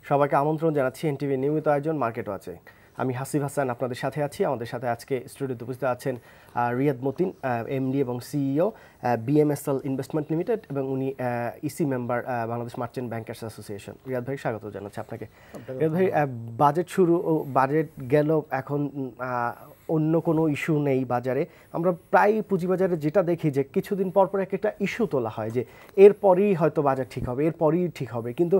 সবাইকে আমন্ত্রণ জানাচ্ছি এনটিভি নিয়মিত আয়োজন মার্কেট ওয়াচে। আমি হাসিব হাসান আপনাদের সাথে আছি। আমাদের সাথে আজকে স্টুডিওতে উপস্থিত আছেন রিয়াদ মতিন, এমডি এবং সিইও বিএমএসএল ইনভেস্টমেন্ট লিমিটেড, এবং উনি EC member Bangladesh merchant bankers association. Riad ভাই, স্বাগত জানাচ্ছি আপনাকে। রিয়াদ ভাই, বাজেট শুরু, বাজেট গেল, এখন অন্য কোনো ইস্যু নেই বাজারে। আমরা প্রায় পুঁজিবাজারে যেটা দেখি যে কিছুদিন পর পর একটা ইস্যু তোলা হয় যে এরপরই হয়তো বাজার ঠিক হবে, এরপরই ঠিক হবে। কিন্তু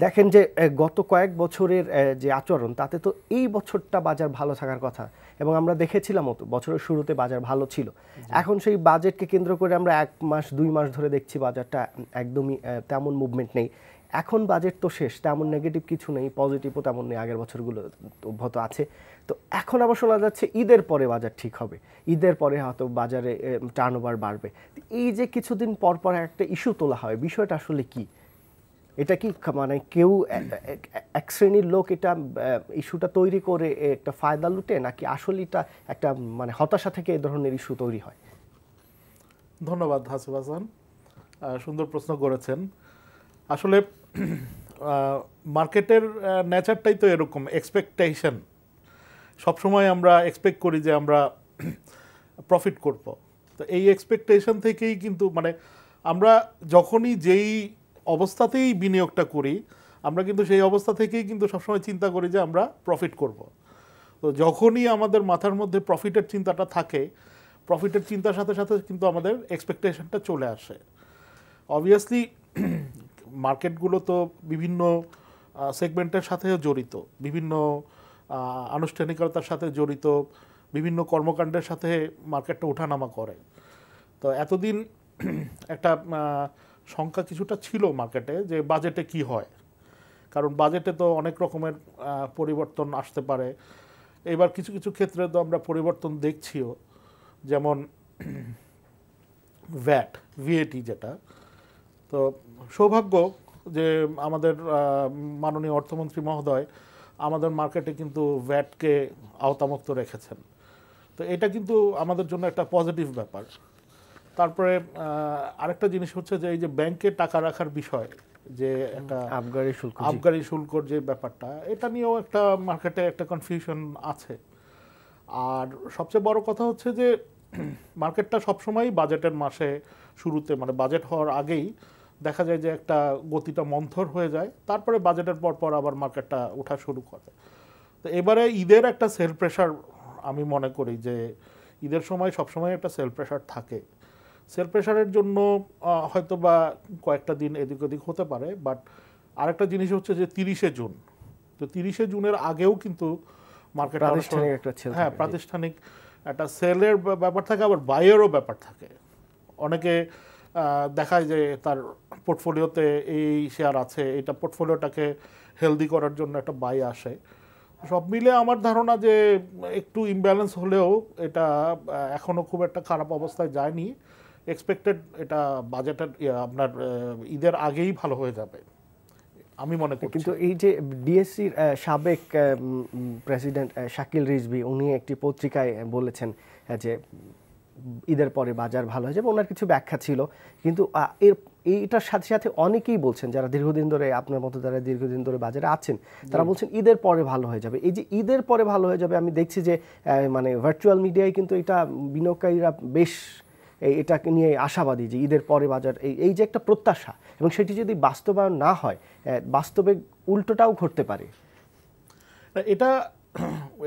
দেখেন যে গত কয়েক বছরের যে আচরণ, তাতে তো এই বছরটা বাজার ভালো থাকার কথা, এবং আমরা দেখেছিলাম বছরের শুরুতে বাজার ভালো ছিল। এখন সেই বাজেটকে কেন্দ্র করে আমরা 1 মাস 2 মাস ধরে দেখছি বাজারটা একদমই তেমন মুভমেন্ট নেই। এখন বাজেট তো শেষ, তেমন নেগেটিভ কিছু নেই, পজিটিভও তেমন নেই, আগের বছরগুলো অব্যাহত আছে। তো এখন আবার শোনা যাচ্ছে ঈদের পরে বাজার ঠিক হবে, ঈদের পরে হয়তো বাজারে টার্নওভার বাড়বে। এই যে কিছুদিন পর পর একটা ইস্যু তোলা হয়, বিষয়টা আসলে কি? এটা কি মানে কেউ এক শ্রেণীর লোক এটা ইস্যুটা তৈরি করে একটা ফায়দা লুটে, নাকি আসলে এটা একটা মানে হতাশা থেকে এই ধরনের ইস্যু তৈরি হয়? ধন্যবাদ হাসিব হাসান, সুন্দর প্রশ্ন করেছেন। আসলে মার্কেটের নেচারটাই তো এরকম, এক্সপেকটেশন। সবসময় আমরা এক্সপেক্ট করি যে আমরা প্রফিট করব। তো এই এক্সপেকটেশন থেকেই কিন্তু মানে আমরা যখনই যেই অবস্থাতেই বিনিয়োগটা করি, আমরা কিন্তু সেই অবস্থা থেকেই কিন্তু সবসময় চিন্তা করি যে আমরা প্রফিট করব। তো যখনই আমাদের মাথার মধ্যে প্রফিটের চিন্তাটা থাকে, প্রফিটের চিন্তার সাথে সাথে কিন্তু আমাদের এক্সপেকটেশনটা চলে আসে। অবভিয়াসলি মার্কেটগুলো তো বিভিন্ন সেগমেন্টের সাথেও জড়িত, বিভিন্ন আনুষ্ঠানিকতার সাথে জড়িত, বিভিন্ন কর্মকাণ্ডের সাথে মার্কেটটা ওঠানামা করে। তো এতদিন একটা সংখ্যা কিছুটা ছিল মার্কেটে যে বাজেটে কি হয়, কারণ বাজেটে তো অনেক রকমের পরিবর্তন আসতে পারে। এবার কিছু কিছু ক্ষেত্রে তো আমরা পরিবর্তন দেখছিও, যেমন ভিএটি যেটা। তো সৌভাগ্য যে আমাদের মাননীয় অর্থমন্ত্রী মহোদয় আমাদের মার্কেটে কিন্তু ভ্যাটকে আওতামুক্ত রেখেছেন। তো এটা কিন্তু আমাদের জন্য একটা পজিটিভ ব্যাপার। তারপরে আরেকটা জিনিস হচ্ছে যে এই যে ব্যাংকে টাকা রাখার বিষয়, যে একটা আবগারি শুল্কর যে ব্যাপারটা, এটা নিয়েও একটা মার্কেটে একটা কনফিউশন আছে। আর সবচেয়ে বড় কথা হচ্ছে যে মার্কেটটা সবসময়ই বাজেটের মাসে শুরুতে, মানে বাজেট হওয়ার আগেই দেখা যায় যে একটা গতিটা মন্থর হয়ে যায়, তারপরে বাজেটের পর আবার মার্কেটটা ওঠা শুরু করে। তো এবারে ঈদের একটা সেল প্রেশার, আমি মনে করি যে ঈদের সময় সবসময় একটা সেল প্রেশার থাকে। সেল প্রেশারের জন্য হয়তো বা কয়েকটা দিন এদিক ওদিক হতে পারে, বাট আরেকটা জিনিস হচ্ছে যে 30শে জুন, তো 30শে জুনের আগেও কিন্তু মার্কেট প্রাতিষ্ঠানিক একটা সেলের ব্যাপার থাকে, আবার বাইয়েরও ব্যাপার থাকে। অনেকে দেখায় যে তার পোর্টফোলিওতে এই শেয়ার আছে, এটা পোর্টফোলিওটাকে হেলদি করার জন্য একটা বাই আসে। সব মিলে আমার ধারণা যে একটু ইমব্যালেন্স হলেও এটা এখনও খুব একটা খারাপ অবস্থায় যায়নি। এক্সপেক্টেড এটা বাজেটের আপনার ঈদের আগেই ভালো হয়ে যাবে আমি মনে করি। কিন্তু এই যে ডিএসসির সাবেক প্রেসিডেন্ট শাকিল রিজভী, উনি একটি পত্রিকায় বলেছেন যে ঈদের পরে বাজার ভালো হয়ে যাবে, ওনার কিছু ব্যাখ্যা ছিল। কিন্তু এইটার সাথে সাথে অনেকেই বলছেন, যারা দীর্ঘদিন ধরে, আপনার মতো যারা দীর্ঘদিন ধরে বাজারে আছেন, তারা বলছেন ঈদের পরে ভালো হয়ে যাবে। এই যে ঈদের পরে ভালো হয়ে যাবে, আমি দেখছি যে মানে ভার্চুয়াল মিডিয়ায় কিন্তু এটা বিনিয়োগকারীরা বেশ এটাকে নিয়ে আশাবাদী যে ঈদের পরে বাজার, এই যে একটা প্রত্যাশা, এবং সেটি যদি বাস্তবায়ন না হয়, বাস্তবে উল্টোটাও ঘটতে পারে।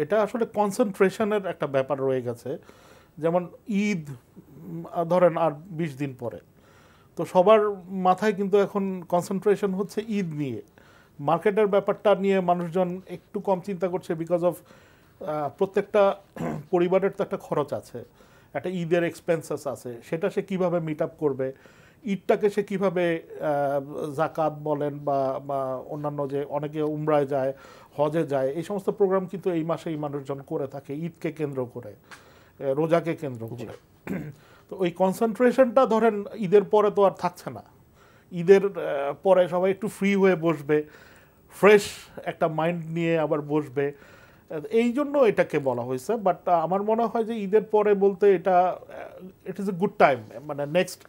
এটা আসলে কনসেন্ট্রেশনের একটা ব্যাপার রয়ে গেছে। যেমন ঈদ ধরেন আর 20 দিন পরে, তো সবার মাথায় কিন্তু এখন কনসেন্ট্রেশন হচ্ছে ঈদ নিয়ে। মার্কেটের ব্যাপারটা নিয়ে মানুষজন একটু কম চিন্তা করছে, বিকজ অফ প্রত্যেকটা পরিবারের তো একটা খরচ আছে, একটা ঈদের এক্সপেন্সেস আছে, সেটা সে কীভাবে মিট আপ করবে। ঈদটাকে সে কীভাবে জাকাত বলেন বা অন্যান্য, যে অনেকে উমরায় যায়, হজে যায়, এই সমস্ত প্রোগ্রাম কিন্তু এই মাসেই মানুষজন করে থাকে ঈদকে কেন্দ্র করে, রোজাকে কেন্দ্র করে। তো ওই কনসেন্ট্রেশনটা ধরেন ঈদের পরে তো আর থাকছে না। ঈদের পরে সবাই একটু ফ্রি হয়ে বসবে, ফ্রেশ একটা মাইন্ড নিয়ে আবার বসবে, এই জন্য এটাকে বলা হয়েছে। বাট আমার মনে হয় যে ঈদের পরে বলতে এটা it is a good time, মানে নেক্সট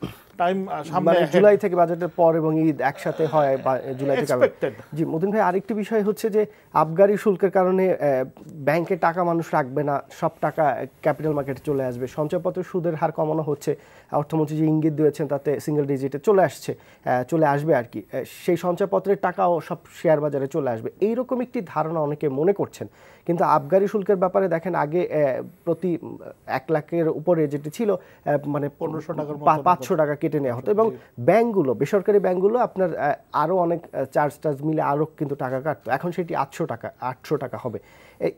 টাইম সামনে মানে জুলাই থেকে বাজেটের পর এবং ঈদ একসাথে হয় বা জুলাই থেকে এক্সপেক্টেড। জি মতিন ভাই, আরেকটি বিষয় হচ্ছে যে আবগারি শুল্কের কারণে ব্যাংকে টাকা মানুষ রাখবে না, সব টাকা ক্যাপিটাল মার্কেটে চলে আসবে। সঞ্চয়পত্রের সুদের হার কমানো হচ্ছে, অর্থমন্ত্রী যে ইঙ্গিত দিয়েছেন তাতে সিঙ্গেল ডিজিটে চলে আসবে আর কি। সেই সঞ্চয়পত্রের টাকাও সব শেয়ার বাজারে চলে আসবে, এইরকম একটি ধারণা অনেকে মনে করছেন। কিন্তু আবগারি শুল্কের ব্যাপারে দেখেন আগে প্রতি 1 লাখের উপরে যেটি ছিল মানে 1500 টাকার 500 টাকা কেটে নেওয়া হতো, এবং ব্যাংকগুলো, বেসরকারি ব্যাংকগুলো আপনার আরও অনেক চার্জ মিলে আরও কিন্তু টাকা কাটতো। এখন সেটি 800 টাকা হবে।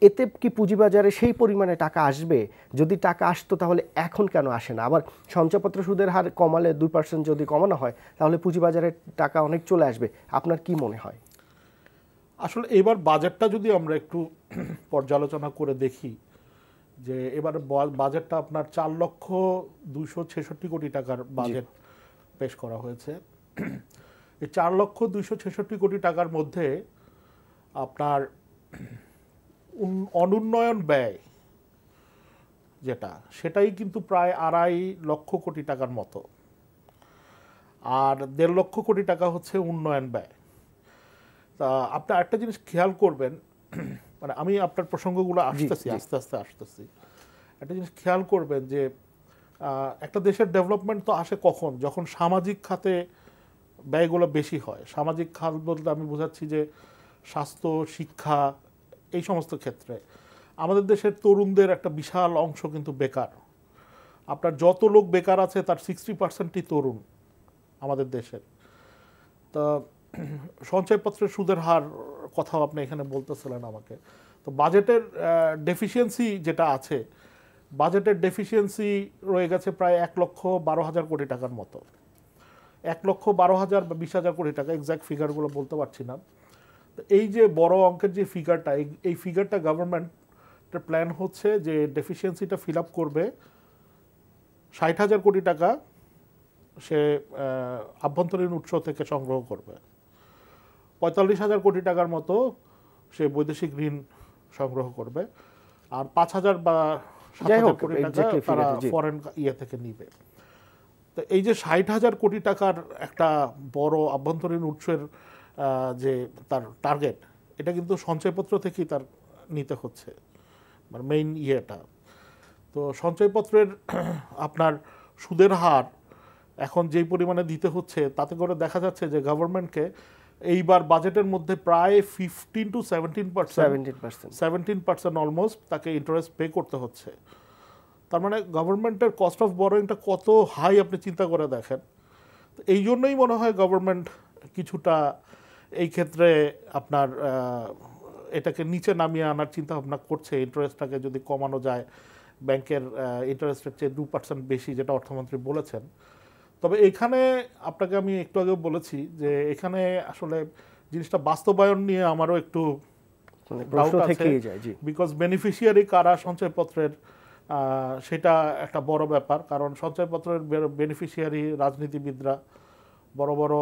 এতে কি পুঁজিবাজারে সেই পরিমাণে টাকা আসবে? যদি টাকা আসতো তাহলে এখন কেন আসে না? আবার সঞ্চয়পত্র সুদের হার কমালে 2% যদি কমানো হয় তাহলে পুঁজিবাজারে টাকা অনেক চলে আসবে। আপনার কি মনে হয়? আসলে এবার বাজেটটা যদি আমরা একটু পর্যালোচনা করে দেখি, যে এবার বাজেটটা আপনার 4,266,কোটি টাকার বাজেট পেশ করা হয়েছে। এই 4,266,কোটি টাকার মধ্যে আপনার অনুন্নয়ন ব্যয় সেটাই কিন্তু প্রায় 2.5 লক্ষ কোটি টাকার মতো, আর 1.5 লক্ষ কোটি টাকা হচ্ছে উন্নয়ন ব্যয়। তা আপনি একটা জিনিস খেয়াল করবেন, মানে আমি আপনার প্রসঙ্গগুলো আস্তে আস্তে আসতেছি। একটা জিনিস খেয়াল করবেন যে একটা দেশের ডেভেলপমেন্ট তো আসে কখন, যখন সামাজিক খাতে ব্যয়গুলো বেশি হয়। সামাজিক খাত বলতে আমি বোঝাচ্ছি যে স্বাস্থ্য, শিক্ষা, এই সমস্ত ক্ষেত্রে। আমাদের দেশের তরুণদের একটা বিশাল অংশ কিন্তু বেকার। আপনার যত লোক বেকার আছে তার 60%ই তরুণ আমাদের দেশের। তো সঞ্চয়পত্রের সুদের হার কথাও আপনি এখানে বলতেছিলেন আমাকে। তো বাজেটের ডেফিসিয়েন্সি যেটা আছে, বাজেটের ডেফিসিয়েন্সি রয়ে গেছে প্রায় 1,12,000 কোটি টাকার মতো। 1,12,000 বা 20,000 কোটি টাকা, এক্স্যাক্ট ফিগারগুলো বলতে পারছি না। তো এই যে বড় অঙ্কের যে ফিগারটা, এই ফিগারটা গভর্নমেন্টের প্ল্যান হচ্ছে যে ডেফিসিয়েন্সিটা ফিল আপ করবে 60,000 কোটি টাকা সে আভ্যন্তরীণ উৎস থেকে সংগ্রহ করবে, 45,000 কোটি টাকার মতো সে বৈদেশিক ঋণ সংগ্রহ করবে, আর 5,000 বা 7,000 কোটি টাকা তারা ফরেন থেকে নিবে। তো এই যে 60,000 কোটি টাকার একটা বড় আভ্যন্তরীণ উৎসের যে তার টার্গেট, এটা কিন্তু সঞ্চয়পত্র থেকেই তার নিতে হচ্ছে, মানে মেইন ইয়েটা। তো সঞ্চয়পত্রের আপনার সুদের হার এখন যেই পরিমাণে দিতে হচ্ছে, তাতে করে দেখা যাচ্ছে যে গভর্নমেন্টকে এইবার বাজেটের মধ্যে প্রায় 15 to 17% অলমোস্ট তাকে ইন্টারেস্ট পে করতে হচ্ছে। তার মানে গভর্নমেন্টের কস্ট অফ বরোয়িংটা কত হাই আপনি চিন্তা করে দেখেন। তো এই জন্যই মনে হয় গভর্নমেন্ট কিছুটা এই ক্ষেত্রে আপনার এটাকে নিচে নামিয়ে আনার চিন্তা ভাবনা করছে। ইন্টারেস্টটাকে যদি কমানো যায়, ব্যাংকের ইন্টারেস্টের চেয়ে 2% বেশি, যেটা অর্থমন্ত্রী বলেছেন। তবে এখানে আপনাকে আমি একটু আগেও বলেছি যে এখানে আসলে জিনিসটা বাস্তবায়ন নিয়ে আমারও একটু ডাউট আছে, বিকজ বেনিফিশিয়ারি কারা সঞ্চয়পত্রের, সেটা একটা বড় ব্যাপার। কারণ সঞ্চয়পত্রের বেনিফিশিয়ারি রাজনীতিবিদরা, বড় বড়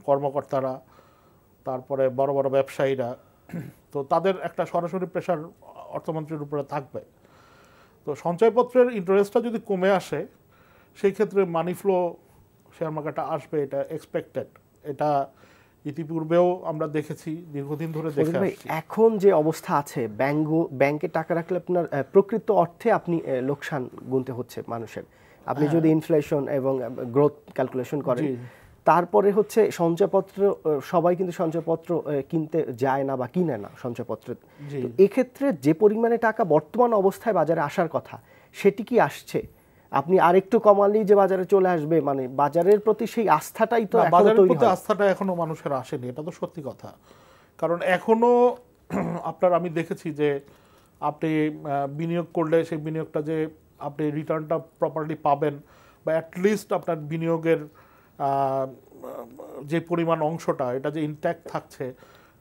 কর্মকর্তারা, তারপরে বড় বড় ব্যবসায়ীরা। তো তাদের একটা সরাসরি প্রেশার অর্থমন্ত্রীর উপরে থাকবে। তো সঞ্চয়পত্রের ইন্টারেস্টটা যদি কমে আসে, সেই ক্ষেত্রে মানি ফ্লো শেয়ার মার্কেটে আসবে, এটা এক্সপেক্টেড। এটা ইতিপূর্বেও আমরা দেখেছি, দীর্ঘদিন ধরে দেখে আসছি। এখন যে অবস্থা আছে, ব্যাংকে টাকা রাখলে আপনার প্রকৃত অর্থে আপনি লোকসান গুনতে হচ্ছে মানুষের। আপনি যদি ইনফ্লেশন এবং গ্রোথ ক্যালকুলেশন করেন, তারপরে হচ্ছে সঞ্চয়পত্র, সবাই কিন্তু সঞ্চয়পত্র কিনতে যায় না বা কিনে না সঞ্চয়পত্র। এক্ষেত্রে যে পরিমাণে টাকা বর্তমান অবস্থায় বাজারে আসার কথা, সেটি কি আসছে? আপনি আরেকটু কমালেই যে বাজারে চলে আসবে, মানে বাজারের প্রতি সেই আস্থাটাই তো এখনো তৈরি হয়নি। আস্থাটা এখনো মানুষের আসেনি, এটা তো সত্যি কথা। কারণ এখনো আপনার আমি দেখেছি যে আপনি বিনিয়োগ করলে সেই বিনিয়োগটা যে আপনি রিটার্নটা প্রপারলি পাবেন, বা অ্যাটলিস্ট আপনার বিনিয়োগের যে পরিমাণ অংশটা, এটা যে ইনট্যাক্ট থাকছে,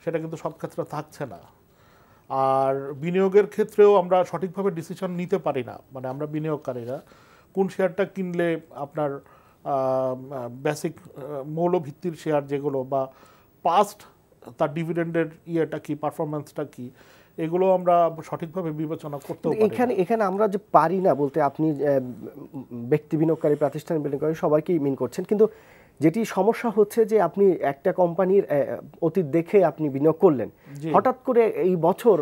সেটা কিন্তু সব ক্ষেত্রে থাকছে না। আর বিনিয়োগের ক্ষেত্রেও আমরা সঠিকভাবে ডিসিশন নিতে পারি না, মানে আমরা বিনিয়োগকারীরা কোন শেয়ারটা কিনলে আপনার বেসিক মৌলভিত্তির শেয়ার যেগুলো, বা পাস্ট তার ডিভিডেন্ডের ইয়েটা কি, পারফরমেন্সটা কি, এগুলো আমরা সঠিকভাবে বিবেচনা করতেও পারি। এখানে আমরা যে পারি না বলতে, আপনি ব্যক্তি বিনিয়োগকারী, প্রাতিষ্ঠানিক বিনিয়োগকারী সবাইকেই মিন করছেন, কিন্তু যেটি সমস্যা হচ্ছে যে আপনি একটা কোম্পানির অতীত দেখে আপনি বিনিয়োগ করলেন, হঠাৎ করে এই বছর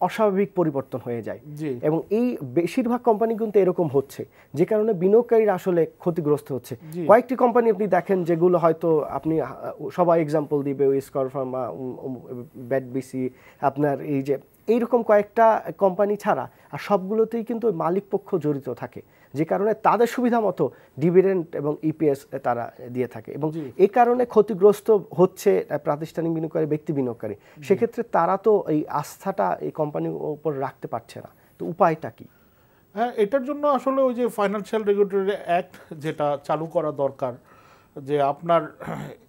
অস্বাভাবিক পরিবর্তন হয়ে যায়, এবং এই বেশিরভাগ কোম্পানি কিন্তু এরকম হচ্ছে, যে কারণে বিনিয়োগকারীরা আসলে ক্ষতিগ্রস্ত হচ্ছে। কয়েকটি কোম্পানি আপনি দেখেন যেগুলো হয়তো আপনি সবাই এক্সাম্পল দিবে, স্কয়ার ফার্মা, ব্যাট বিসি, আপনার এই যে এইরকম কয়েকটা কোম্পানি ছাড়া আর সবগুলোতেই কিন্তু মালিক পক্ষ জড়িত থাকে, যে কারণে তাদের সুবিধা মতো ডিভিডেন্ড এবং ইপিএস তারা দিয়ে থাকে, এবং এই কারণে ক্ষতিগ্রস্ত হচ্ছে প্রাতিষ্ঠানিক বিনিয়োগকারী, ব্যক্তি বিনিয়োগকারী। সেক্ষেত্রে তারা তো এই আস্থাটা এই কোম্পানির উপর রাখতে পারছে না, তো উপায়টা কি? হ্যাঁ, এটার জন্য আসলে ওই যে ফাইন্যান্সিয়াল রেগুলেটরি অ্যাক্ট যেটা চালু করা দরকার, যে আপনার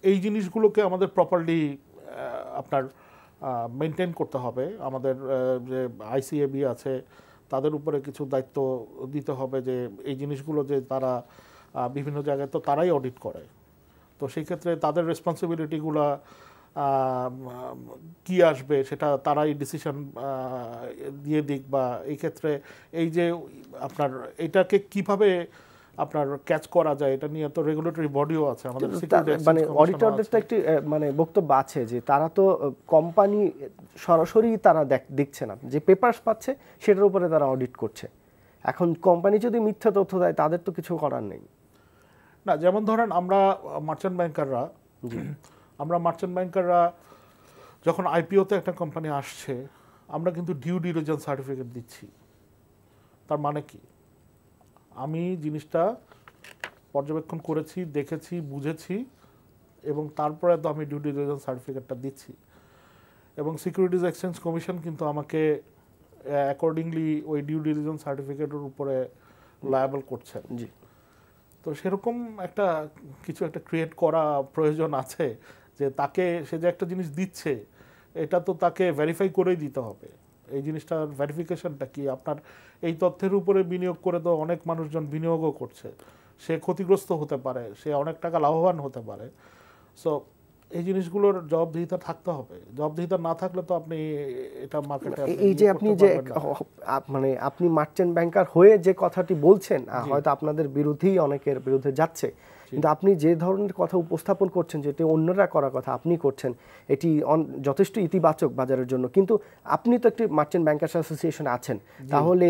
এই জিনিসগুলোকে আমাদের প্রপারলি আপনার মেনটেন করতে হবে। আমাদের যে আইসিএবি আছে তাদের উপরে কিছু দায়িত্ব দিতে হবে, যে এই জিনিসগুলো যে তারা বিভিন্ন জায়গায় তো তারাই অডিট করে, তো সেই ক্ষেত্রে তাদের রেসপন্সিবিলিটিগুলো কি আসবে সেটা তারাই ডিসিশন দিয়ে দিক, বা এই ক্ষেত্রে এই যে আপনার এটাকে কিভাবে আপনার ক্যাচ করা যায় এটা নিয়ে তো রেগুলেটরি বডিও আছে আমাদের। মানে অডিটরদের তো একটি মানে বক্তব্য আছে যে তারা তো কোম্পানি সরাসরি তারা দেখছে না, যে পেপারস পাচ্ছে সেটার উপরে তারা অডিট করছে। এখন কোম্পানি যদি মিথ্যা তথ্য দেয় তাদের তো কিছু করার নেই না। যেমন ধরেন আমরা মার্চেন্ট ব্যাংকাররা যখন আইপিওতে একটা কোম্পানি আসছে, আমরা কিন্তু ডিউ ডিলিজেন্স সার্টিফিকেট দিচ্ছি। তার মানে কি, আমি জিনিসটা পর্যবেক্ষণ করেছি, দেখেছি, বুঝেছি, এবং তারপরে তো আমি ডিউ ডিলিজেন্স সার্টিফিকেটটা দিচ্ছি, এবং সিকিউরিটিজ এক্সচেঞ্জ কমিশন কিন্তু আমাকে অ্যাকর্ডিংলি ওই ডিউ ডিলিজেন্স সার্টিফিকেটের উপরে লায়াবল করছেন। জি, তো সেরকম কিছু একটা ক্রিয়েট করা প্রয়োজন আছে, যে তাকে সে যে একটা জিনিস দিচ্ছে এটা তো তাকে ভেরিফাই করেই দিতে হবে। এই জিনিসটার ভেরিফিকেশনটা কি, আপনার এই তথ্যের উপরে বিনিয়োগ করে তো অনেক মানুষজন বিনিয়োগও করছে, সে ক্ষতিগ্রস্ত হতে পারে, সে অনেক টাকা লাভবান হতে পারে। সো এই জিনিসগুলোর জবাবদিহিতা থাকতে হবে। জবাবদিহিতা না থাকলে তো আপনি এটা মার্কেটে এই যে আপনি যে মানে আপনি মার্চেন্ট ব্যাংকার হয়ে যে কথাটি বলছেন, হয়তো আপনাদের বিরোধী অনেকের বিরুদ্ধে যাচ্ছে, কিন্তু আপনি যে ধরনের কথা উপস্থাপন করছেন, যেটি অন্যরা করার কথা আপনি করছেন, এটি যথেষ্ট ইতিবাচক বাজারের জন্য। কিন্তু আপনি তো একটি মার্চেন্ট ব্যাংকার্স অ্যাসোসিয়েশন আছেন, তাহলে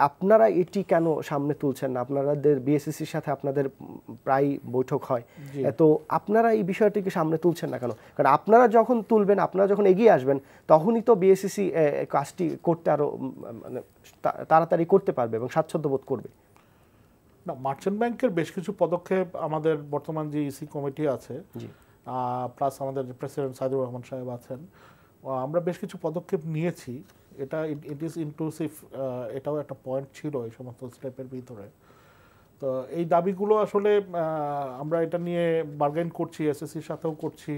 আপনারা এটি কেন সামনে তুলছেন না? আপনাদের বিএসসিসির সাথে আপনাদের প্রায় বৈঠক হয়, তো আপনারা এই বিষয়টিকে সামনে তুলছেন না কেন? কারণ আপনারা যখন তুলবেন, আপনারা যখন এগিয়ে আসবেন, তখনই তো বিএসসিসি কাজটি করতে আরো মানে তাড়াতাড়ি করতে পারবে এবং স্বাচ্ছন্দ্য বোধ করবে। না, মার্চেন্ট ব্যাংকের বেশ কিছু পদক্ষেপ আমাদের বর্তমান যে ইসি কমিটি আছে, প্লাস আমাদের প্রেসিডেন্ট সাইদুর রহমান সাহেব আছেন, আমরা বেশ কিছু পদক্ষেপ নিয়েছি। এটা ইট ইজ ইনক্লুসিভ, এটাও একটা পয়েন্ট ছিল এই সমস্ত স্টেপের ভিতরে। তো এই দাবিগুলো আসলে আমরা এটা নিয়ে বার্গেন করছি, এসএসসির সাথেও করছি,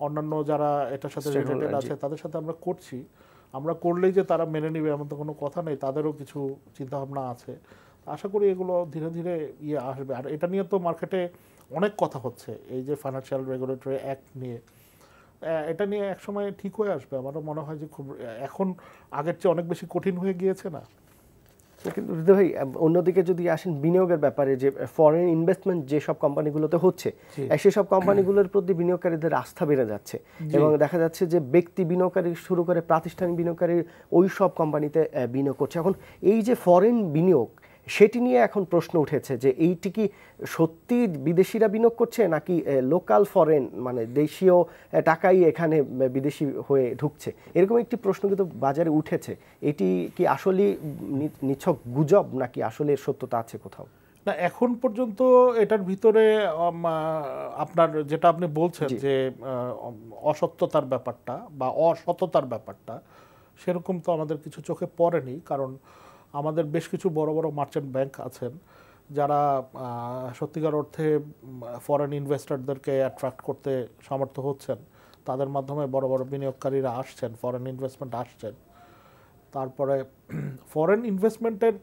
অন্যান্য যারা এটার সাথে রিলেটেড আছে তাদের সাথে আমরা করছি। আমরা করলেই যে তারা মেনে নেবে এমন তো কোনো কথা নেই, তাদেরও কিছু চিন্তাভাবনা আছে। আশা করি এগুলো ধীরে ধীরে আসবে। আর এটা নিয়ে তো মার্কেটে অনেক কথা হচ্ছে, এই যে ফাইন্যান্সিয়াল রেগুলেটরি অ্যাক্ট নিয়ে, এটা নিয়ে একসময় ঠিক হয়ে আসবে। আমারও মনে হয় যে খুব এখন আগের চেয়ে অনেক বেশি কঠিন হয়ে গিয়েছে না। কিন্তু ভাই, অন্যদিকে যদি আসেন বিনিয়োগের ব্যাপারে, যে ফরেন ইনভেস্টমেন্ট যেসব কোম্পানিগুলোতে হচ্ছে, সেসব কোম্পানিগুলোর প্রতি বিনিয়োগকারীদের আস্থা বেড়ে যাচ্ছে, এবং দেখা যাচ্ছে যে ব্যক্তি বিনিয়োগকারী শুরু করে প্রাতিষ্ঠানিক বিনিয়োগকারী ওই সব কোম্পানিতে বিনিয়োগ করছে। এখন এই যে ফরেন বিনিয়োগ, সেটি নিয়ে এখন প্রশ্ন উঠেছে যে এইটি কি সত্যি বিদেশিরা বিনিয়োগ করছে, নাকি লোকাল ফরেন মানে দেশীয় টাকাই এখানে বিদেশি হয়ে ঢুকছে, এরকম একটি প্রশ্ন কিন্তু বাজারে উঠেছে। এটি কি আসলে নিছক গুজব, নাকি আসলে এর সত্যতা আছে কোথাও? না, এখন পর্যন্ত এটার ভিতরে আপনার যেটা আপনি বলছেন যে অসত্যতার ব্যাপারটা বা অসততার ব্যাপারটা, সেরকম তো আমাদের কিছু চোখে পড়েনি। কারণ আমাদের বেশ কিছু বড় বড় মার্চেন্ট ব্যাংক আছেন যারা সত্যিকার অর্থে ফরেন ইনভেস্টরদেরকে অ্যাট্রাক্ট করতে সমর্থ হচ্ছেন, তাদের মাধ্যমে বড় বড় বিনিয়োগকারীরা আসছেন, ফরেন ইনভেস্টমেন্ট আসছেন। তারপরে ফরেন ইনভেস্টমেন্টের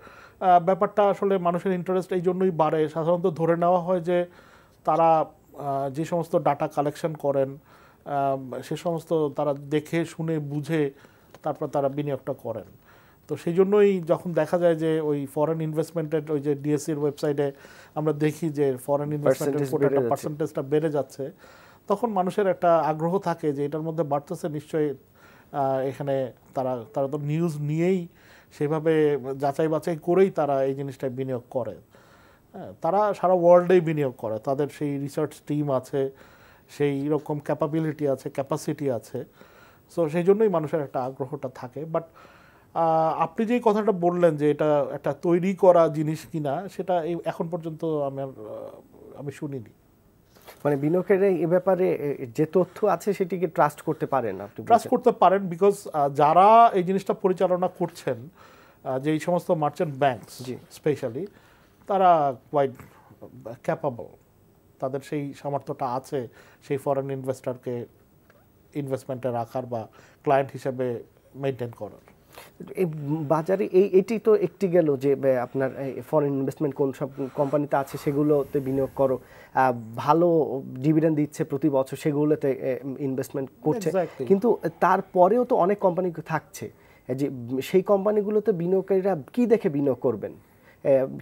ব্যাপারটা আসলে মানুষের ইন্টারেস্ট এই জন্যই বাড়ে, সাধারণত ধরে নেওয়া হয় যে তারা যে সমস্ত ডাটা কালেকশন করেন সে সমস্ত তারা দেখে শুনে বুঝে তারপর তারা বিনিয়োগটা করেন। তো সেই জন্যই যখন দেখা যায় যে ওই ফরেন ইনভেস্টমেন্টের ওই যে ডিএসসির ওয়েবসাইটে আমরা দেখি যে ফরেন ইনভেস্টমেন্টের কোটাটা পার্সেন্টেজটা বেড়ে যাচ্ছে, তখন মানুষের একটা আগ্রহ থাকে যে এটার মধ্যে বাড়তেছে নিশ্চয়ই এখানে তারা তো নিউজ নিয়েই সেভাবে যাচাই বাছাই করেই তারা এই জিনিসটায় বিনিয়োগ করে। হ্যাঁ, তারা সারা ওয়ার্ল্ডেই বিনিয়োগ করে, তাদের সেই রিসার্চ টিম আছে, সেই রকম ক্যাপাবিলিটি আছে, ক্যাপাসিটি আছে। সো সেই জন্যই মানুষের একটা আগ্রহটা থাকে। বাট আপনি যেই কথাটা বললেন যে এটা একটা তৈরি করা জিনিস কিনা, সেটা এখন পর্যন্ত আমি শুনিনি। মানে বিনিয়োগের এই ব্যাপারে যে তথ্য আছে সেটিকে ট্রাস্ট করতে পারেন আপনি? ট্রাস্ট করতে পারেন, বিকজ যারা এই জিনিসটা পরিচালনা করছেন, যে এই সমস্ত মার্চেন্ট ব্যাংকস স্পেশালি, তারা কোয়াইট ক্যাপাবল, তাদের সেই সামর্থ্যটা আছে সেই ফরেন ইনভেস্টরকে ইনভেস্টমেন্টে রাখার বা ক্লায়েন্ট হিসেবে মেনটেন করার। এই বাজারে এটি তো একটি গেল যে আপনার ফরেন ইনভেস্টমেন্ট কোন সব কোম্পানিতে আছে সেগুলোতে বিনিয়োগ করো, ভালো ডিভিডেন্ড দিচ্ছে প্রতি বছর, সেগুলোতে ইনভেস্টমেন্ট করছে। কিন্তু তারপরেও তো অনেক কোম্পানি থাকছে যে সেই কোম্পানিগুলোতে বিনিয়োগকারীরা কি দেখে বিনিয়োগ করবেন,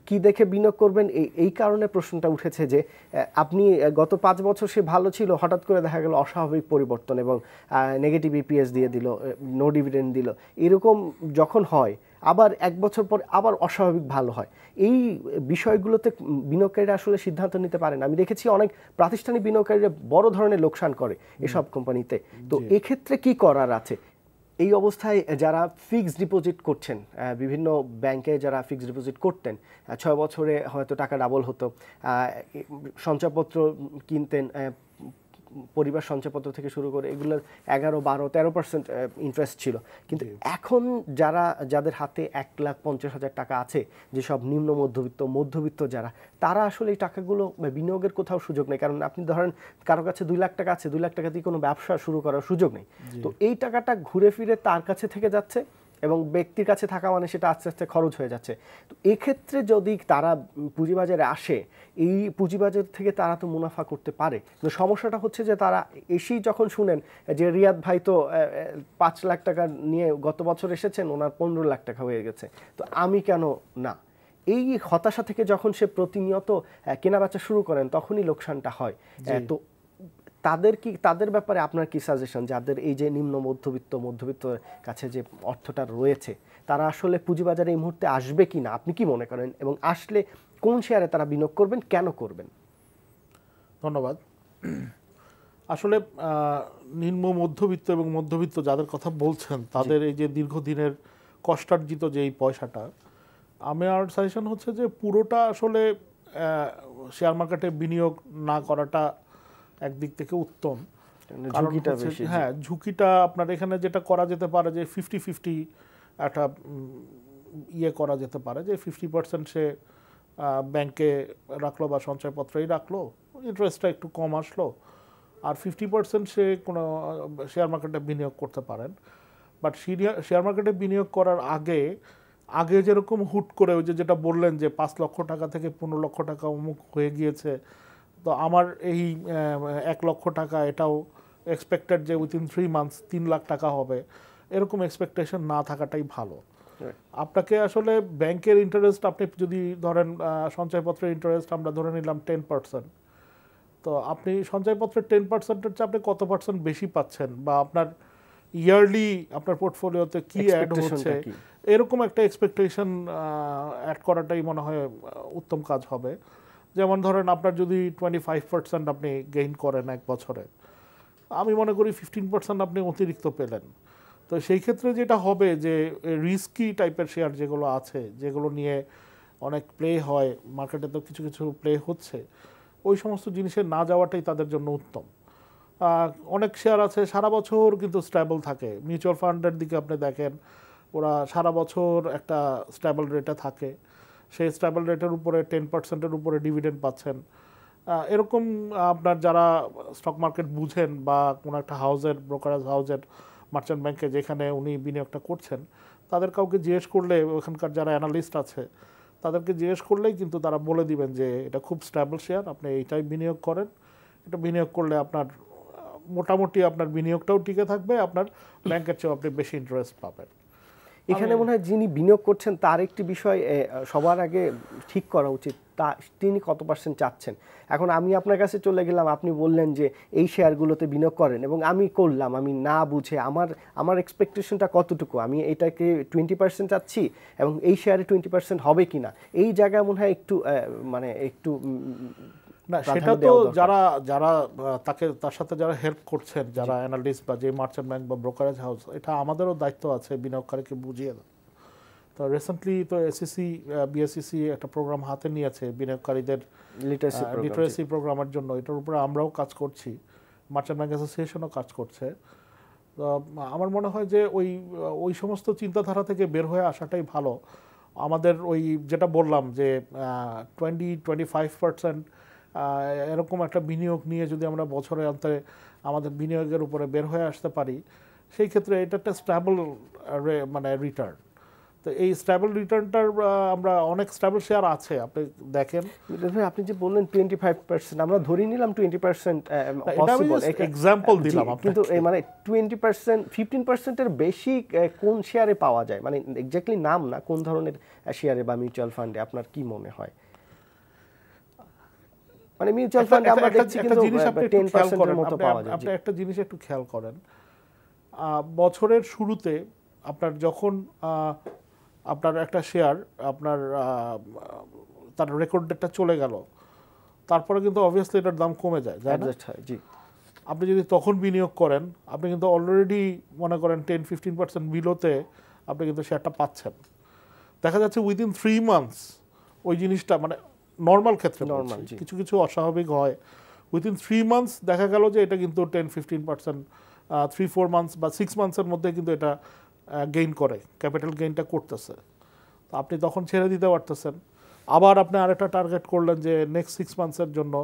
কি দেখে বিনিয়োগ করবেন, এই কারণে প্রশ্নটা উঠেছে যে আপনি গত 5 বছর সে ভালো ছিল, হঠাৎ করে দেখা গেল অস্বাভাবিক পরিবর্তন এবং নেগেটিভ ইপিএস দিয়ে দিল, নো ডিভিডেন্ড দিল, এরকম যখন হয় আবার 1 বছর পর আবার অস্বাভাবিক ভালো হয়। এই বিষয়গুলোতে বিনিয়োগকারীরা আসলে সিদ্ধান্ত নিতে পারেন। আমি দেখেছি অনেক প্রাতিষ্ঠানিক বিনিয়োগকারীরা বড় ধরনের লোকসান করে এসব কোম্পানিতে। তো এক্ষেত্রে কি করার আছে? এই অবস্থায় যারা ফিক্সড ডিপোজিট করছেন, বিভিন্ন ব্যাংকে যারা ফিক্সড ডিপোজিট করতেন, 6 বছরে হয়তো টাকা ডাবল হতো, সঞ্চয়পত্র কিনতেন, পরিবার সঞ্চয়পত্র থেকে শুরু করে এগুলোর 11, 12, 13% ইন্টারেস্ট ছিল। কিন্তু এখন যাদের হাতে 1,50,000 টাকা আছে, যেসব নিম্ন মধ্যবিত্ত যারা, তারা আসলে এই টাকাগুলো বিনিয়োগের কোথাও সুযোগ নেই। কারণ আপনি ধরেন কারো কাছে 2 লাখ টাকা আছে, 2 লাখ টাকা দিয়ে কোনো ব্যবসা শুরু করার সুযোগ নেই। তো এই টাকাটা ঘুরে ফিরে তার কাছে থেকে যাচ্ছে এবং ব্যক্তির কাছে থাকা মানে সেটা আস্তে আস্তে খরচ হয়ে যাচ্ছে। তো এক্ষেত্রে যদি তারা পুঁজিবাজারে আসে, এই পুঁজিবাজার থেকে তারা তো মুনাফা করতে পারে, কিন্তু সমস্যাটা হচ্ছে যে তারা এসেই যখন শুনেন যে রিয়াদ ভাই তো 5 লাখ টাকা নিয়ে গত বছর এসেছেন, ওনার 15 লাখ টাকা হয়ে গেছে, তো আমি কেন না, এই হতাশা থেকে যখন সে প্রতিনিয়ত কেনাবেচা শুরু করেন তখনই লোকসানটা হয়। তো তাদের ব্যাপারে আপনার কি সাজেশন, যাদের এই যে নিম্ন মধ্যবিত্ত কাছে যে অর্থটা রয়েছে, তারা আসলে পুঁজিবাজারে এই মুহূর্তে আসবে কি না, আপনি কি মনে করেন? এবং আসলে কোন শেয়ারে তারা বিনিয়োগ করবেন, কেন করবেন? ধন্যবাদ। আসলে নিম্ন মধ্যবিত্ত এবং মধ্যবিত্ত যাদের কথা বলছেন, তাদের এই যে দীর্ঘদিনের কষ্টার্জিত যে এই পয়সাটা, আমার সাজেশন হচ্ছে যে পুরোটা আসলে শেয়ার মার্কেটে বিনিয়োগ না করাটা একদিক থেকে উত্তম। হ্যাঁ, ঝুঁকিটা আপনার এখানে যেটা করা যেতে পারে যে 50-50 একটা করা যেতে পারে, যে 50% সে ব্যাংকে রাখলো বা সঞ্চয়পত্রেই রাখলো, ইন্টারেস্টটা একটু কম আসলো, আর 50% সে কোনো শেয়ার মার্কেটে বিনিয়োগ করতে পারেন। বাট শেয়ার মার্কেটে বিনিয়োগ করার আগে যেরকম হুট করে ওই যেটা বললেন যে 5 লক্ষ টাকা থেকে 15 লক্ষ টাকা অমুক হয়ে গিয়েছে, তো আমার এই 1 লক্ষ টাকা এটাও এক্সপেক্টেড যে উইথিন 3 মান্থস 3 লাখ টাকা হবে, এরকম এক্সপেকটেশন না থাকাটাই ভালো। আপনাকে আসলে ব্যাংকের ইন্টারেস্ট, আপনি যদি ধরেন সঞ্চয়পত্রের ইন্টারেস্ট আমরা ধরে নিলাম 10%, তো আপনি সঞ্চয়পত্রের 10%-এর চেয়ে আপনি কত পার্সেন্ট বেশি পাচ্ছেন, বা আপনার ইয়ারলি আপনার পোর্টফোলিওতে কি অ্যাড হচ্ছে, এরকম একটা এক্সপেকটেশন অ্যাড করাটাই মনে হয় উত্তম কাজ হবে। যেমন ধরেন আপনার যদি 25% আপনি গেইন করেন 1 বছরে, আমি মনে করি 15% আপনি অতিরিক্ত পেলেন। তো সেই ক্ষেত্রে যেটা হবে যে রিস্কি টাইপের শেয়ার যেগুলো আছে, যেগুলো নিয়ে অনেক প্লে হয় মার্কেটে, তো কিছু কিছু প্লে হচ্ছে, ওই সমস্ত জিনিসে না যাওয়াটাই তাদের জন্য উত্তম। অনেক শেয়ার আছে সারা বছর কিন্তু স্ট্যাবল থাকে, মিউচুয়াল ফান্ডের দিকে আপনি দেখেন, ওরা সারা বছর একটা স্ট্যাবল রেটে থাকে, সেই স্ট্যাবল রেটের উপরে 10%-এর উপরে ডিভিডেন্ড পাচ্ছেন। এরকম আপনার যারা স্টক মার্কেট বুঝেন বা কোনো একটা হাউজের, ব্রোকারেজ হাউজের, মার্চেন্ট ব্যাংকে যেখানে উনি বিনিয়োগটা করছেন, তাদের কাউকে জিজ্ঞেস করলে, ওখানকার যারা অ্যানালিস্ট আছে তাদেরকে জিজ্ঞেস করলেই কিন্তু তারা বলে দিবেন যে এটা খুব স্ট্যাবল শেয়ার, আপনি এইটাই বিনিয়োগ করেন, এটা বিনিয়োগ করলে আপনার মোটামুটি আপনার বিনিয়োগটাও টিকে থাকবে, আপনার ব্যাংকের চেয়েও আপনি বেশি ইন্টারেস্ট পাবেন। এখানে মনে হয় যিনি বিনিয়োগ করছেন তার একটি বিষয় সবার আগে ঠিক করা উচিত, তা তিনি কত পার্সেন্ট চাচ্ছেন। এখন আমি আপনার কাছে চলে গেলাম, আপনি বললেন যে এই শেয়ারগুলোতে বিনিয়োগ করেন এবং আমি করলাম, আমি না বুঝে আমার এক্সপেকটেশনটা কতটুকু, আমি এটাকে 20% চাচ্ছি এবং এই শেয়ারে 20% হবে কিনা, এই জায়গায় মনে হয় একটু মানে একটু না, সেটা তো যারা যারা তার সাথে যারা হেল্প করছেন, যারা অ্যানালিস্ট বা যে মার্চেন্ট ব্যাংক বা ব্রোকারেজ হাউস, এটা আমাদেরও দায়িত্ব আছে বিনিয়োগকারীকে বুঝিয়ে দেওয়া। তো রিসেন্টলি তো এসএসসি বিএসসিসি একটা প্রোগ্রাম হাতে নিয়েছে বিনিয়োগকারীদের লিটারেসি প্রোগ্রামের জন্য। এটার উপরে আমরাও কাজ করছি, মার্চেন্ট ব্যাংক অ্যাসোসিয়েশনও কাজ করছে। তো আমার মনে হয় যে ওই সমস্ত চিন্তাধারা থেকে বের হয়ে আসাটাই ভালো। আমাদের ওই যেটা বললাম যে 20-25% এরকম একটা বিনিয়োগ নিয়ে যদি আমরা বছরের অন্তরে আমাদের বিনিয়োগের উপরে বের হয়ে আসতে পারি, সেই ক্ষেত্রে এটা একটা স্ট্যাবল মানে রিটার্ন। তো এই স্ট্যাবল রিটার্নটার আমরা অনেক স্ট্যাবল শেয়ার আছে, আপনি দেখেন। আপনি যে বললেন 25%, আমরা ধরে নিলাম 20% পসিবল, এক্সাম্পল দিলাম, কিন্তু মানে 20% 15% এর বেশি কোন শেয়ারে পাওয়া যায়, মানে এক্স্যাক্টলি নাম না, কোন ধরনের শেয়ারে বা মিউচুয়াল ফান্ডে আপনার কি মনে হয়? মানে মিউচুয়াল ফান্ডে আমরা দেখছি কিন্তু 10% এর মতো পাওয়া যায়। আপনি একটা জিনিস একটু খেয়াল করেন, বছরের শুরুতে আপনার যখন আপনার একটা শেয়ার আপনার তার রেকর্ড ডেটটা চলে গেল, তারপরে কিন্তু অবভিয়াসলি এটার দাম কমে যায়, জি। আপনি যদি তখন বিনিয়োগ করেন, আপনি কিন্তু অলরেডি মনে করেন 10-15% বিলোতে আপনি কিন্তু শেয়ারটা পাচ্ছেন। দেখা যাচ্ছে উইদিন 3 মান্থস ওই জিনিসটা, মানে নর্মাল ক্ষেত্রে, কিছু কিছু অস্বাভাবিক হয়, উইদিন 3 মান্থস দেখা গেল যে এটা কিন্তু 10-15%, 3-4 মান্থস বা 6 মান্থসের মধ্যে কিন্তু এটা গেইন করে, ক্যাপিটাল গেইনটা করতেছে। তো আপনি তখন ছেড়ে দিতে পারতেছেন। আবার আপনি আরেকটা টার্গেট করলেন যে নেক্সট 6 মান্থসের জন্য।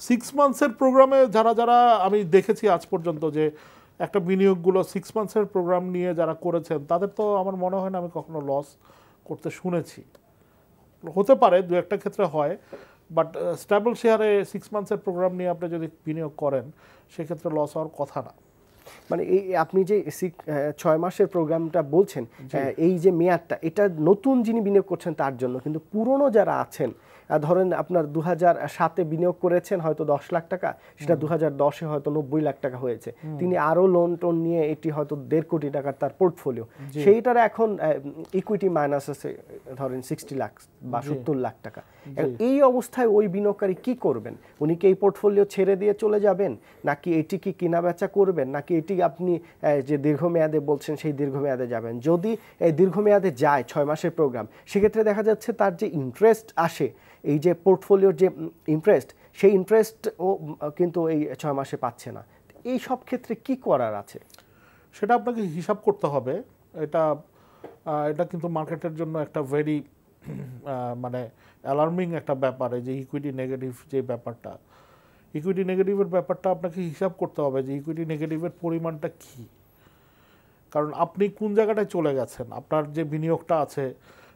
6 মান্থসের প্রোগ্রামে যারা আমি দেখেছি আজ পর্যন্ত যে একটা বিনিয়োগগুলো 6 মান্থসের প্রোগ্রাম নিয়ে যারা করেছেন, তাদের তো আমার মনে হয় না আমি কখনো লস করতে শুনেছি। হতে পারে দু একটা ক্ষেত্রে হয়, বাট স্টেবল শেয়ারে 6 মান্থসের প্রোগ্রাম নিয়ে আপনি যদি বিনিয়োগ করেন, সেক্ষেত্রে লস হওয়ার কথা না। মানে এই আপনি যে 6 মাসের প্রোগ্রামটা বলছেন, এই যে মেয়াদটা, এটা নতুন যিনি বিনিয়োগ করছেন তার জন্য, কিন্তু পুরনো যারা আছেন, ধরেন আপনার 2007-এ বিনিয়োগ করেছেন হয়তো 10 লাখ টাকা, সেটা 2010-এ হয়তো 90 লাখ টাকা হয়েছে, তিনি আরও লোন টোন নিয়ে এটি হয়তো 1.5 কোটি টাকার তার পোর্টফোলিও, সেইটার এখন ইকুইটি মাইনাস আছে ধরেন 60 লাখ বা 70 লাখ টাকা। এই অবস্থায় ওই বিনিয়োগকারী কি করবেন? উনি কি এই পোর্টফোলিও ছেড়ে দিয়ে চলে যাবেন, নাকি এটি কি কেনা বেচা করবেন, নাকি এটি আপনি যে দীর্ঘমেয়াদে বলছেন সেই দীর্ঘমেয়াদে যাবেন? যদি দীর্ঘমেয়াদে যায় 6 মাসের প্রোগ্রাম, সেক্ষেত্রে দেখা যাচ্ছে তার যে ইন্টারেস্ট আসে, এই যে পোর্টফোলিওর যে ইন্টারেস্ট, সেই ইন্টারেস্ট ও কিন্তু এই 6 মাসে পাচ্ছে না। এই সব ক্ষেত্রে কি করার আছে? সেটা আপনাকে হিসাব করতে হবে। এটা কিন্তু মার্কেটের জন্য একটা ভেরি মানে অ্যালার্মিং একটা ব্যাপার, এই যে ইকুইটি নেগেটিভ যে ব্যাপারটা, ইকুইটি নেগেটিভের ব্যাপারটা আপনাকে হিসাব করতে হবে যে ইকুইটি নেগেটিভের পরিমাণটা কী। কারণ আপনি কোন জায়গাটায় চলে গেছেন, আপনার যে বিনিয়োগটা আছে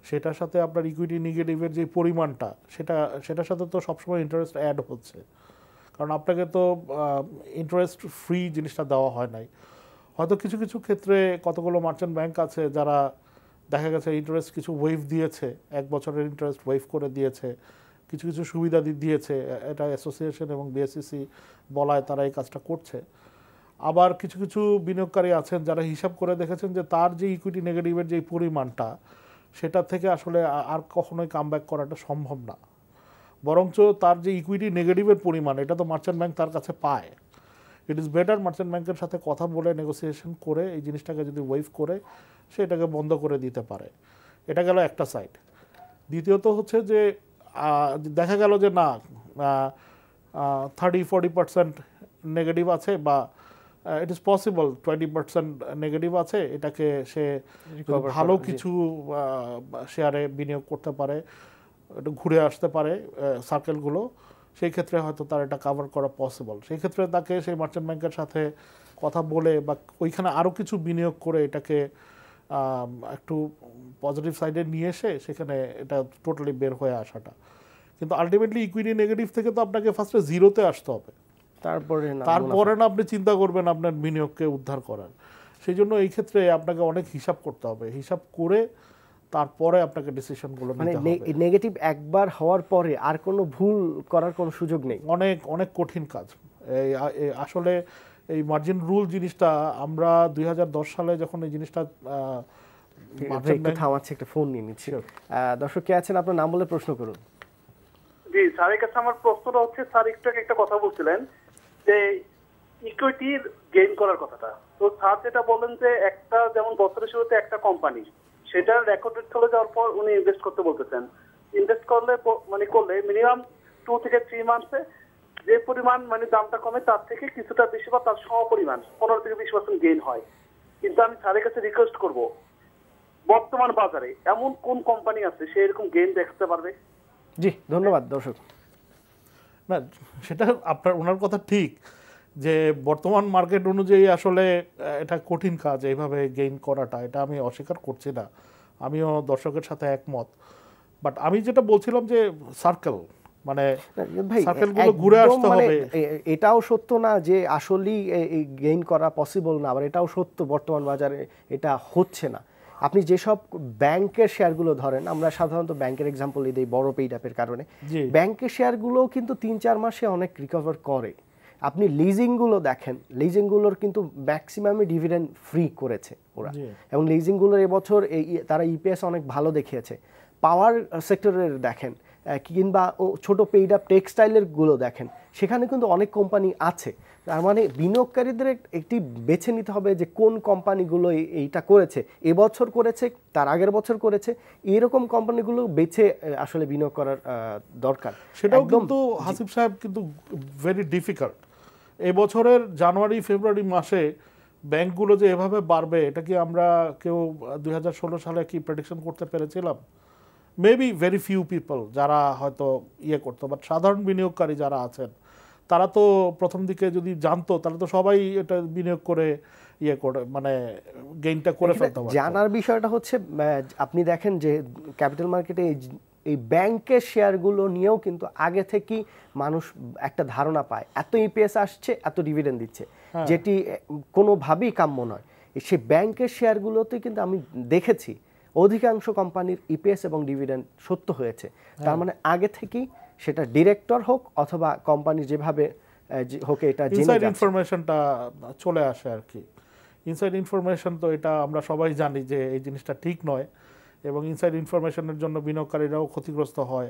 সেটার সাথে আপনার ইকুইটি নেগেটিভের যে পরিমাণটা, সেটার সাথে তো সবসময় ইন্টারেস্ট অ্যাড হচ্ছে। কারণ আপনাকে তো ইন্টারেস্ট ফ্রি জিনিসটা দেওয়া হয় নাই। হয়তো কিছু কিছু ক্ষেত্রে কতগুলো মার্চেন্ট ব্যাংক আছে যারা দেখা গেছে ইন্টারেস্ট কিছু ওয়েভ দিয়েছে, 1 বছরের ইন্টারেস্ট ওয়েভ করে দিয়েছে, কিছু কিছু সুবিধা দিয়েছে, এটা অ্যাসোসিয়েশন এবং বিএসসিসি বলায় তারা এই কাজটা করছে। আবার কিছু কিছু বিনিয়োগকারী আছেন যারা হিসাব করে দেখেছেন যে তার যে ইকুইটি নেগেটিভের যে পরিমাণটা, সেটা থেকে আসলে আর কখনোই কামব্যাক করাটা সম্ভব না। বরঞ্চ তার যে ইকুইটি নেগেটিভের পরিমাণ, এটা তো মার্চেন্ট ব্যাংক তার কাছে পায়। ইট ইজ বেটার মার্চেন্ট ব্যাংকের সাথে কথা বলে নেগোসিয়েশন করে এই জিনিসটাকে যদি ওয়েভ করে সে এটাকে বন্ধ করে দিতে পারে। এটা গেল একটা সাইড। দ্বিতীয়ত হচ্ছে যে দেখা গেল যে না 30-40% নেগেটিভ আছে, বা ইট ইজ পসিবল 20% নেগেটিভ আছে, এটাকে সে ভালো কিছু শেয়ারে বিনিয়োগ করতে পারে, একটু ঘুরে আসতে পারে সার্কেলগুলো, সেই ক্ষেত্রে হয়তো তার এটা কাভার করা পসিবল। সেই ক্ষেত্রে তাকে সেই মার্চেন্ট ব্যাংকের সাথে কথা বলে বা ওইখানে আরও কিছু বিনিয়োগ করে এটাকে একটু পজিটিভ সাইডে নিয়ে এসে সেখানে এটা টোটালি বের হয়ে আসাটা। কিন্তু আলটিমেটলি ইকুইটি নেগেটিভ থেকে তো আপনাকে ফার্স্টে জিরোতে আসতে হবে। তারপরে না আপনি চিন্তা করবেন আপনার বিনিয়োগকে উদ্ধার করার। সেই জন্য এই ক্ষেত্রে আপনাকে অনেক হিসাব করতে হবে, হিসাব করে তারপরে আপনাকে ডিসিশনগুলো নিতে হবে। নেগেটিভ একবার হওয়ার পরে আর কোনো ভুল করার কোনো সুযোগ নেই। অনেক অনেক কঠিন কাজ। আসলে এই মার্জিন রুল জিনিসটা আমরা 2010 সালে যখন এই জিনিসটা থামাচ্ছে, একটা ফোন নিয়ে নিচ্ছি। দর্শক কে আছেন, আপনার নাম বলে প্রশ্ন করুন। জি স্যারের কাছে আমার প্রশ্নটা হচ্ছে, স্যার একটু একটা কথা বলছিলেন যে ইকুইটির গেইন করার কথাটা, তো স্যার যেটা বললেন যে একটা যেমন বছরের শুরুতে একটা কোম্পানি সেটা রেকর্ডেড চলে যাওয়ার পর উনি ইনভেস্ট করতে বলতেছেন। ইনভেস্ট করলে করলে মিনিমাম 2 থেকে 3 মান্থসে যে পরিমাণ দামটা কমে তার থেকে কিছুটা বেশি বা তার সমপরিমাণ 15 থেকে 20% গেইন হয়। কিন্তু আমি স্যারের কাছে রিকোয়েস্ট করব, বর্তমান বাজারে এমন কোন কোম্পানি আছে সে এরকম গেইন দেখাতে পারবে? জি ধন্যবাদ। দর্শক না, সেটা ওনার কথা ঠিক যে বর্তমান মার্কেট অনুযায়ী আসলে এটা কঠিন কাজ এইভাবে গেইন করাটা, এটা আমি অস্বীকার করছি না, আমিও দর্শকের সাথে একমত। বাট আমি যেটা বলছিলাম যে সার্কেল সার্কেলগুলো ঘুরে আসতে হবে। এটাও সত্য না যে আসলেই গেইন করা পসিবল না, আবার এটাও সত্য বর্তমান বাজারে এটা হচ্ছে না। আপনি যেসব ব্যাংকের শেয়ারগুলো ধরেন, আমরা সাধারণত ব্যাংকের এক্সাম্পল দিই বড় পেইড আপের কারণে, ব্যাংকের শেয়ারগুলোও কিন্তু 3-4 মাসে অনেক রিকভার করে। আপনি লিজিংগুলো দেখেন, লিজিংগুলোর কিন্তু ম্যাক্সিমামই ডিভিডেন্ড ফ্রি করেছে ওরা, এবং লিজিংগুলোর এবছর তারা ইপিএস অনেক ভালো দেখিয়েছে। পাওয়ার সেক্টরের দেখেন কিংবা ছোট পেইড আপ টেক্সটাইলের গুলো দেখেন, সেখানে কিন্তু অনেক কোম্পানি আছে। তার মানে বিনিয়োগকারীদের একটি বেছে নিতে হবে যে কোন কোম্পানিগুলো এইটা করেছে, এবছর করেছে, তার আগের বছর করেছে, এরকম কোম্পানিগুলো বেছে আসলে বিনিয়োগ করার দরকার। সেটাও কিন্তু হাসিব সাহেব কিন্তু ভেরি ডিফিকাল্ট। এই বছরের জানুয়ারি ফেব্রুয়ারি মাসে ব্যাংকগুলো যে এভাবে বাড়বে, এটা কি আমরা কেউ 2016 সালে কি প্রেডিকশন করতে পেরেছিলাম? মেবি ভেরি ফিউ পিপল যারা হয়তো করতো, বাট সাধারণ বিনিয়োগকারী যারা আছেন তারা তো প্রথম দিকে যদি জানতো তাহলে তো সবাই এটা বিনিয়োগ করে করে গেইনটা করে ফেলতে পারতো। জানার বিষয়টা হচ্ছে আপনি দেখেন যে ক্যাপিটাল মার্কেটে এই ব্যাংকের শেয়ারগুলো নিয়েও কিন্তু আগে থেকেই মানুষ একটা ধারণা পায়, এত ইপিএস আসছে, এত ডিভিডেন্ড দিচ্ছে, যেটি কোনোভাবেই কাম্য নয়। সেই ব্যাংকের শেয়ারগুলোতে কিন্তু আমি দেখেছি অধিকাংশ কোম্পানির ইপিএস এবং ডিভিডেন্ড সত্য হয়েছে। তার মানে আগে থেকেই সেটা ডিরেক্টর হোক অথবা কোম্পানি যেভাবে হোক, এটা ইনসাইড ইনফরমেশনটা চলে আসে আর কি। ইনসাইড ইনফরমেশন তো এটা আমরা সবাই জানি যে এই জিনিসটা ঠিক নয়, এবং ইনসাইড ইনফরমেশনের জন্য বিনিয়োগকারীরাও ক্ষতিগ্রস্ত হয়।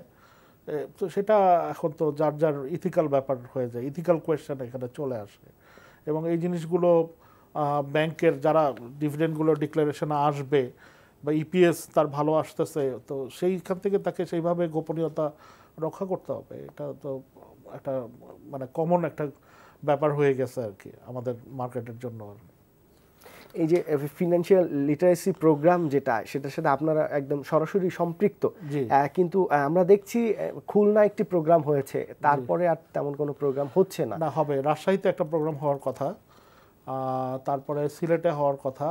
তো সেটা এখন তো যার যার ইথিক্যাল ব্যাপার হয়ে যায়, ইথিক্যাল কোয়েশ্চেন এখানে চলে আসে। এবং এই জিনিসগুলো ব্যাংকের যারা ডিভিডেন্ডগুলো ডিক্লারেশনে আসবে বা ইপিএস তার ভালো আসতেছে, তো সেইখান থেকে তাকে সেইভাবে গোপনীয়তা রক্ষা করতে হবে। এটা তো একটা কমন একটা ব্যাপার হয়ে গেছে আর কি আমাদের মার্কেটের জন্য। এই যে ফিনান্সিয়াল লিটারেসি প্রোগ্রাম যেটা, সেটার সাথে আপনারা একদম সরাসরি সম্পৃক্ত, কিন্তু আমরা দেখছি খুলনা একটি প্রোগ্রাম হয়েছে, তারপরে আর তেমন কোনো প্রোগ্রাম হচ্ছে না। হবে রাজশাহীতে একটা প্রোগ্রাম হওয়ার কথা, তারপরে সিলেটে হওয়ার কথা,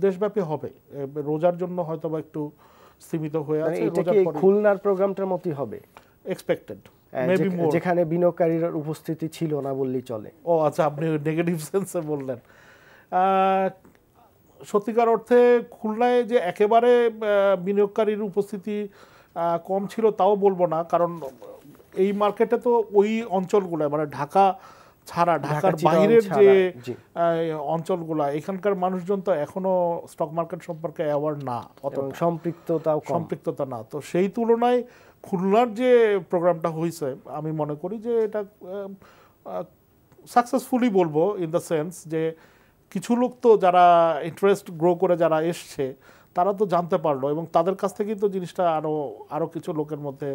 দেশব্যাপী হবে। রোজার জন্য হয়তো বা একটু সীমিত হয়ে আছে। এটা কি খুলনার প্রোগ্রামটার মতই হবে? এক্সপেক্টেড, যেখানে বিনিয়োগকারীর উপস্থিতি ছিল না বললেই চলে। ও আচ্ছা, আপনি নেগেটিভ সেন্সে বললেন। সত্যিকার অর্থে খুলনায় যে একেবারে বিনিয়োগকারীর উপস্থিতি কম ছিল তাও বলবো না, কারণ এই মার্কেটে তো ওই অঞ্চলগুলো ঢাকা ছাড়া, ঢাকার বাইরের যে অঞ্চলগুলা, এখানকার মানুষজন তো এখনো স্টক মার্কেট সম্পর্কে অ্যাওয়ার না, সম্পৃক্ততা না। তো সেই তুলনায় খুলনার যে প্রোগ্রামটা হয়েছে, আমি মনে করি যে এটা সাকসেসফুলি বলবো, ইন দ্য সেন্স যে কিছু লোক তো যারা ইন্টারেস্ট গ্রো করে যারা এসছে তারা তো জানতে পারলো, এবং তাদের কাছ থেকেই তো জিনিসটা আরও কিছু লোকের মধ্যে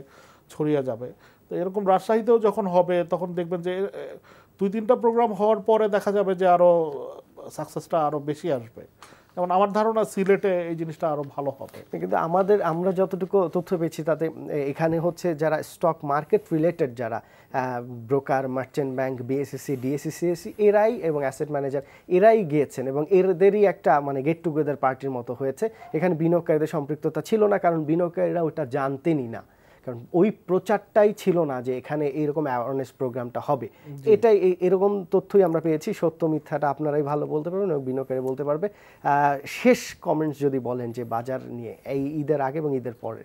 ছড়িয়ে যাবে। তো এরকম রাজশাহীতেও যখন হবে তখন দেখবেন যে 2-3টা প্রোগ্রাম হওয়ার পরে দেখা যাবে যে আরও সাকসেসটা আরও বেশি আসবে। যেমন আমার ধারণা সিলেটে এই জিনিসটা আরও ভালো হবে। কিন্তু আমরা যতটুকু তথ্য পেয়েছি তাতে এখানে হচ্ছে যারা স্টক মার্কেট রিলেটেড, যারা broker, merchant bank, BSc, DSC, এরাই এবং অ্যাসেট ম্যানেজার এরাই গিয়েছেন, এবং এদেরই একটা গেট টুগেদার পার্টির মতো হয়েছে। এখানে বিনিয়োগকারীদের সম্পৃক্ততা ছিল না, কারণ বিনিয়োগকারীরা ওটা জানতেনই না। কারণ ওই প্রচারটাই ছিল না যে এখানে এইরকম অ্যাওয়ারনেস প্রোগ্রামটা হবে। এটাই এরকম তথ্যই আমরা পেয়েছি। সত্য মিথ্যাটা আপনারাই ভালো বলতে পারবেন এবং বিনিয়োগকারী বলতে পারবে। শেষ কমেন্টস যদি বলেন যে বাজার নিয়ে এই ঈদের আগে এবং ঈদের পরে।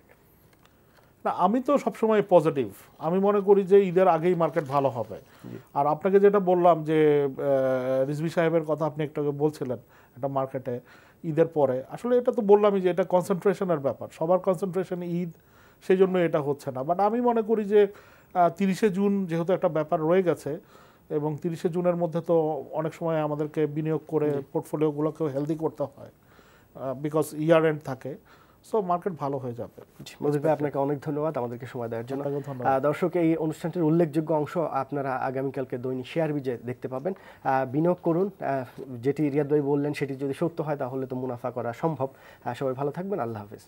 না, আমি তো সবসময় পজিটিভ। আমি মনে করি যে ঈদের আগেই মার্কেট ভালো হবে। আর আপনাকে যেটা বললাম যে রিজভী সাহেবের কথা আপনি একটু আগে বলছিলেন একটা মার্কেটে ঈদের পরে, আসলে এটা তো বললামই যে এটা কনসেন্ট্রেশনের ব্যাপার, সবার কনসেন্ট্রেশন ঈদ, সেই জন্য এটা হচ্ছে না। বাট আমি মনে করি যে 30শে জুন যেহেতু একটা ব্যাপার রয়ে গেছে এবং 30শে জুনের মধ্যে তো অনেক সময় আমাদেরকে বিনিয়োগ করে পোর্টফোলিওগুলোকেও হেলদি করতে হয়, বিকজ ইয়ার এন্ড থাকে। সো মার্কেট ভালো হয়ে যাবে। মজিদ ভাই, আপনাকে অনেক ধন্যবাদ আমাদেরকে সময় দেওয়ার জন্য। আপনাকেও ধন্যবাদ। দর্শক, এই অনুষ্ঠানটির উল্লেখযোগ্য অংশ আপনারা আগামীকালকে দৈনিক শেয়ার বিজে দেখতে পাবেন। বিনিয়োগ করুন, যেটি রিয়াদ ভাই বললেন সেটি যদি সত্য হয় তাহলে তো মুনাফা করা সম্ভব। সবাই ভালো থাকবেন, আল্লাহ হাফেজ।